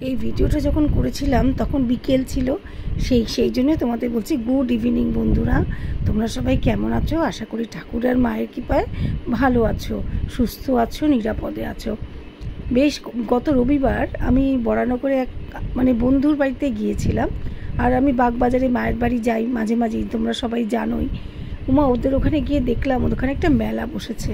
এই ভিডিওটা যখন করেছিলাম তখন বিকেল ছিল, সেই জন্য তোমাদের বলছি গুড ইভিনিং বন্ধুরা। তোমরা সবাই কেমন আছো? আশা করি ঠাকুর আর মায়ের কৃপায় ভালো আছো, সুস্থ আছো, নিরাপদে আছো। বেশ গত রবিবার আমি বরানগরে এক বন্ধুর বাড়িতে গিয়েছিলাম। আর আমি বাগবাজারে মায়ের বাড়ি যাই মাঝে মাঝেই, তোমরা সবাই জানোই। ওদের ওখানে গিয়ে দেখলাম ওখানে একটা মেলা বসেছে।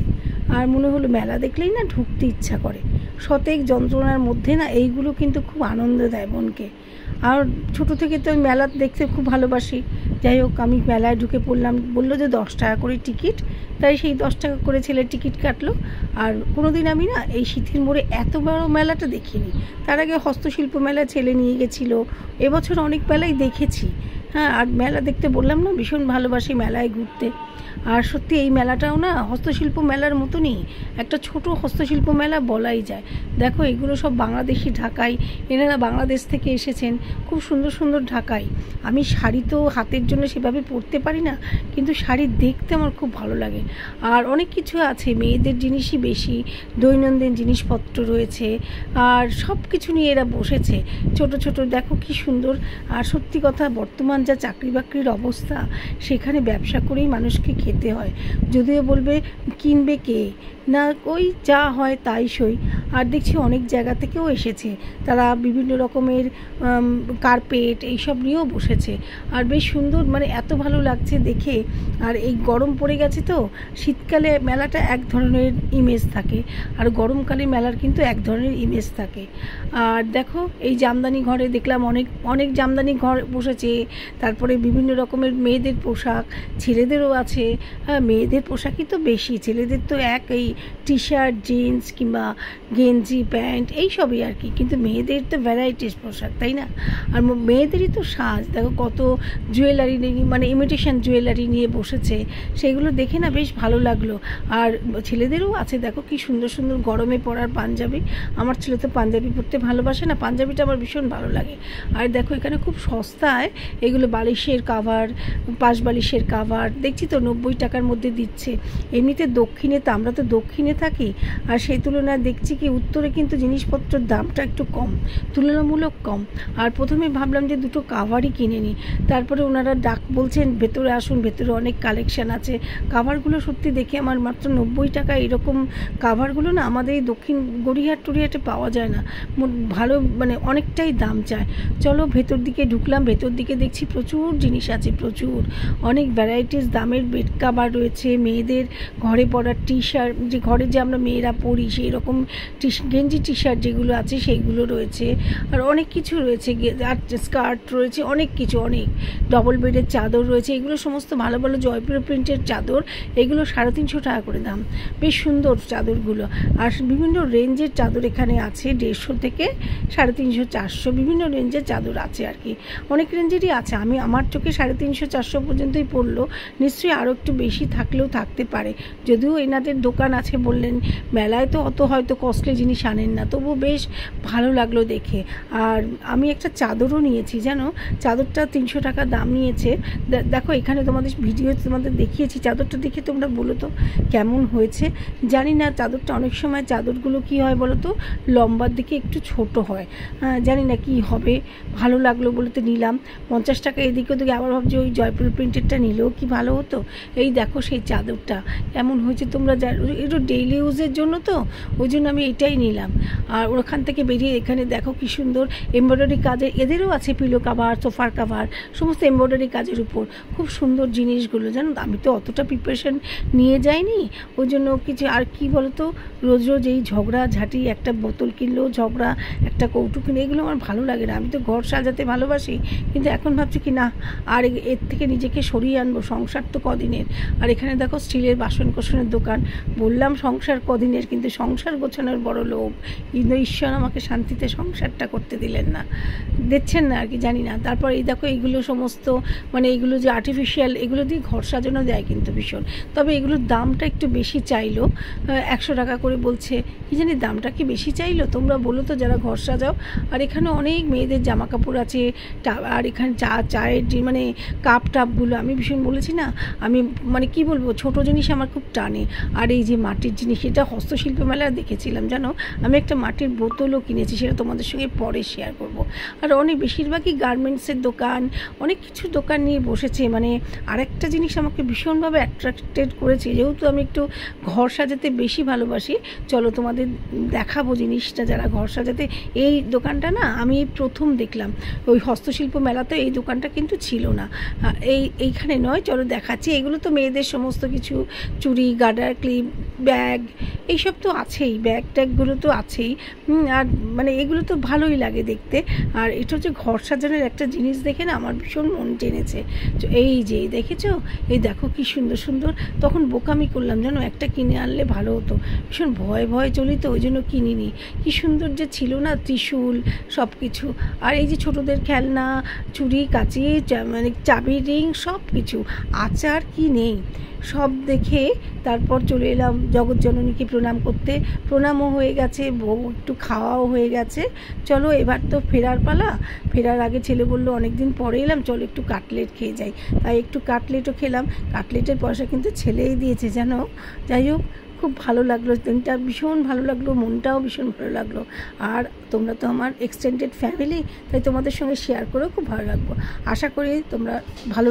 আর মনে হলো মেলা দেখলেই না ঢুকতে ইচ্ছা করে। শতেক যন্ত্রণার মধ্যে না এইগুলো কিন্তু খুব আনন্দ দেয় মনকে। আর ছোটো থেকে তো মেলা দেখতে খুব ভালোবাসি। যাই হোক, আমি মেলায় ঢুকে পড়লাম। বললো যে 10 টাকা করে টিকিট, তাই সেই 10 টাকা করে ছেলে টিকিট কাটলো। আর কোনো দিন আমি না এই শীতের মোড়ে এত বড় মেলাটা দেখিনি। তার আগে হস্তশিল্প মেলা ছেলে নিয়ে গেছিলো, এবছর অনেক মেলাই দেখেছি। হ্যাঁ, আর মেলা দেখতে বললাম না ভীষণ ভালোবাসি মেলায় ঘুরতে। আর সত্যি এই মেলাটাও না হস্তশিল্প মেলার মতনই একটা ছোট হস্তশিল্প মেলা বলাই যায়। দেখো এগুলো সব বাংলাদেশি ঢাকাই, এনারা বাংলাদেশ থেকে এসেছেন, খুব সুন্দর সুন্দর ঢাকাই। আমি শাড়ি তো হাতের জন্য সেভাবে পরতে পারি না, কিন্তু শাড়ি দেখতে আমার খুব ভালো লাগে। আর অনেক কিছু আছে, মেয়েদের জিনিসই বেশি, দৈনন্দিন জিনিসপত্র রয়েছে। আর সব কিছু নিয়ে এরা বসেছে, ছোট ছোট দেখো কি সুন্দর। আর সত্যি কথা, বর্তমান যা চাকরি বাকরির অবস্থা, সেখানে ব্যবসা করেই মানুষকে খেতে হয়। যদিও বলবে কিনবে কে, না ওই যা হয় তাই সই। আর দেখছি অনেক জায়গা থেকেও এসেছে, তারা বিভিন্ন রকমের কার্পেট এইসব নিয়েও বসেছে। আর বেশ সুন্দর, এত ভালো লাগছে দেখে। আর এই গরম পড়ে গেছে তো, শীতকালে মেলাটা এক ধরনের ইমেজ থাকে, আর গরমকালে মেলার কিন্তু এক ধরনের ইমেজ থাকে। আর দেখো এই জামদানি ঘরে দেখলাম অনেক অনেক জামদানি ঘর বসেছে। তারপরে বিভিন্ন রকমের মেয়েদের পোশাক, ছেলেদেরও আছে। হ্যাঁ, মেয়েদের পোশাকই তো বেশি, ছেলেদের তো এই টি শার্ট, জিন্স কিংবা গেঞ্জি, প্যান্ট এইসবই আর কি। কিন্তু মেয়েদের তো ভ্যারাইটিস পোশাক, তাই না? আর মেয়েদেরই তো সাজ, দেখো কত জুয়েলারি ইমিটেশন জুয়েলারি নিয়ে বসেছে, সেগুলো দেখে না বেশ ভালো লাগলো। আর ছেলেদেরও আছে, দেখো কি সুন্দর সুন্দর গরমে পরার পাঞ্জাবি। আমার ছেলে তো পাঞ্জাবি পরতে ভালোবাসে না, পাঞ্জাবিটা আমার ভীষণ ভালো লাগে। আর দেখো এখানে খুব সস্তায় এগুলো বালিশের কাভার, পাশ বালিশের কাভার দেখছি তো 90 টাকার মধ্যে দিচ্ছে। এমনিতে দক্ষিণে তো, আমরা তো দক্ষিণে থাকি, আর সেই তুলনায় দেখছি কি উত্তরে কিন্তু জিনিসপত্রের দামটা একটু কম, তুলনামূলক কম। আর প্রথমে ভাবলাম যে দুটো কাভারই কিনে নিই, তারপরে ওনারা বলছেন ভেতরে আসুন, ভেতরে অনেক কালেকশান আছে। কাভারগুলো সত্যি দেখে আমার মাত্র 90 টাকা এরকম কাভারগুলো না আমাদের এই দক্ষিণ গড়িয়াহাট টড়িয়াহাটে পাওয়া যায় না। ভালো অনেকটাই দাম চায়। চলো ভেতর দিকে ঢুকলাম, ভেতর দিকে দেখছি প্রচুর জিনিস আছে, প্রচুর অনেক ভ্যারাইটিস দামের বেড কাভার রয়েছে। মেয়েদের ঘরে পরার টি শার্ট, যে ঘরে যে আমরা মেয়েরা পরি সেই রকম গেঞ্জি টি শার্ট যেগুলো আছে সেইগুলো রয়েছে। আর অনেক কিছু রয়েছে, আর স্কার্ট রয়েছে, অনেক কিছু, অনেক ডবল বেডের চাদর রয়েছে। এগুলো সমস্ত ভালো ভালো জয়পুর প্রিন্টের চাদর, এগুলো 350 টাকা করে দাম, বেশ সুন্দর চাদরগুলো। আর বিভিন্ন রেঞ্জের চাদর এখানে আছে, 150 থেকে 350, 400 বিভিন্ন রেঞ্জের চাদর আছে আর কি, অনেক রেঞ্জেরই আছে। আমার চোখে 350, 400 পর্যন্তই পড়লো, নিশ্চয়ই আরও একটু বেশি থাকলেও থাকতে পারে। যদিও এনাদের দোকান আছে বললেন, মেলায় তো অত হয়তো কস্টলি জিনিস আনেন না, তবু বেশ ভালো লাগলো দেখে। আর আমি একটা চাদরও নিয়েছি, জানো চাদরটা 300 টাকা দাম নিয়েছে। দেখো এখানে তোমাদের ভিডিও তোমাদের দেখিয়েছি, চাদরটা দেখে তোমরা বলো তো কেমন হয়েছে। জানি না চাদরটা, অনেক সময় চাদরগুলো কি হয় বলো তো, লম্বার দিকে একটু ছোট হয়, জানি না কি হবে। ভালো লাগলো বলে তো নিলাম। 50 টাকা এদিকে ওদিকে, আবার ভাবছি ওই জয়পুর প্রিন্টেডটা নিলেও কি ভালো হতো। এই দেখো সেই চাদরটা কেমন হয়েছে, তোমরা একটু ডেইলি ইউজের জন্য তো ওই জন্য আমি এটাই নিলাম। আর ওখান থেকে বেরিয়ে এখানে দেখো কি সুন্দর এমব্রয়ডারি কাজের, এদেরও আছে পিলো কাভার, সোফার কাভার, সমস্ত এমব্রয়ডারি কাজের উপর খুব সুন্দর জিনিসগুলো। জানো আমি তো অতটা প্রিপারেশন নিয়ে যাইনি, ওই জন্য কিছু। আর কি বলতো, রোজ রোজ এই ঝগড়া ঝাঁটি, একটা বোতল কিনলেও ঝগড়া, একটা কৌটু কিনে, এগুলো আমার ভালো লাগে না। আমি তো ঘর সাজাতে ভালোবাসি, কিন্তু এখন ভাবছি কি না, আর এর থেকে নিজেকে সরিয়ে আনবো, সংসার তো কদিনের। আর এখানে দেখো স্টিলের বাসন কোসনের দোকান। বললাম সংসার কদিনের, কিন্তু সংসার গোছানোর বড় লোভ, কিন্তু ঈশ্বর আমাকে শান্তিতে সংসারটা করতে দিলেন না, দিচ্ছেন না আর কি, জানি না। তারপর এই দেখো এইগুলো সমস্ত এইগুলো যে আর্টিফিশিয়াল, এগুলো দিয়ে ঘর সাজানো দেয় কিন্তু ভীষণ, তবে এগুলোর দামটা একটু বেশি চাইলো, 100 টাকা করে বলছে। কি জানি দামটা কি বেশি চাইলো, তোমরা বলো তো যারা ঘর সাজাও। আর এখানে অনেক মেয়েদের জামা কাপড় আছে। আর এখানে চায়ের যে কাপ টাপগুলো, আমি ভীষণ বলেছি না, আমি কি বলবো, ছোটো জিনিস আমার খুব টানে। আর এই যে মাটির জিনিস, এটা হস্তশিল্প মেলায় দেখেছিলাম জানো। আমি একটা মাটির বোতলও কিনেছি, সেটা তোমাদের সঙ্গে পরে শেয়ার করব। আর অনেক বেশিরভাগই গার্মেন্টসের দোকান, অনেক কিছু দোকান নিয়ে বসেছে। মানে আরেকটা জিনিস আমাকে ভীষণভাবে অ্যাট্রাক্টেড করেছে, যেহেতু আমি একটু ঘর সাজাতে বেশি ভালোবাসি। চলো তোমাদের দেখাবো জিনিসটা, যারা ঘর সাজাতে। এই দোকানটা না আমি প্রথম দেখলাম, ওই হস্তশিল্প মেলাতে এই দোকানটা কিন্তু ছিল না। এইখানে নয়, চলো দেখাচ্ছি। এগুলো তো মেয়েদের সমস্ত কিছু, চুড়ি, গার্ডার, ক্লিপ, ব্যাগ, এইসব তো আছেই, ব্যাগ ট্যাগগুলো তো আছেই। আর মানে এগুলো তো ভালোই লাগে দেখতে। আর এটা হচ্ছে ঘর সাজানোর একটা জিনিস দেখে না আমার ভীষণ মন টেনেছে। এই যে দেখেছো, এই দেখো কি সুন্দর সুন্দর। তখন বোকামি করলাম জানো, একটা কিনে আনলে ভালো হতো। ভীষণ ভয় ভয় চলি তো, ওই জন্য কিনিনি। কি সুন্দর যে ছিল না, ত্রিশূল, সব কিছু। আর এই যে ছোটোদের খেলনা, চুড়ি, কাচি, মানে চাবির রিং, সব কিছু। আচার কি নেই, সব দেখে তারপর চলে এলাম জগৎজননীকে প্রণাম করতে। প্রণামও হয়ে গেছে, ভোগ একটু খাওয়াও হয়ে গেছে। চলো এবার তো ফেরার পালা। ফেরার আগে ছেলে বললো অনেক দিন পরে এলাম, চলো একটু কাটলেট খেয়ে যাই। তাই একটু কাটলেটও খেলাম। কাটলেটের পয়সা কিন্তু ছেলেই দিয়েছে জানো। যাই হোক, খুব ভালো লাগলো দিনটা, ভীষণ ভালো লাগলো, মনটাও ভীষণ ভালো লাগলো। আর তোমরা তো আমার এক্সটেন্ডেড ফ্যামিলি, তাই তোমাদের সঙ্গে শেয়ার করেও খুব ভালো লাগলো। আশা করি তোমরা ভালো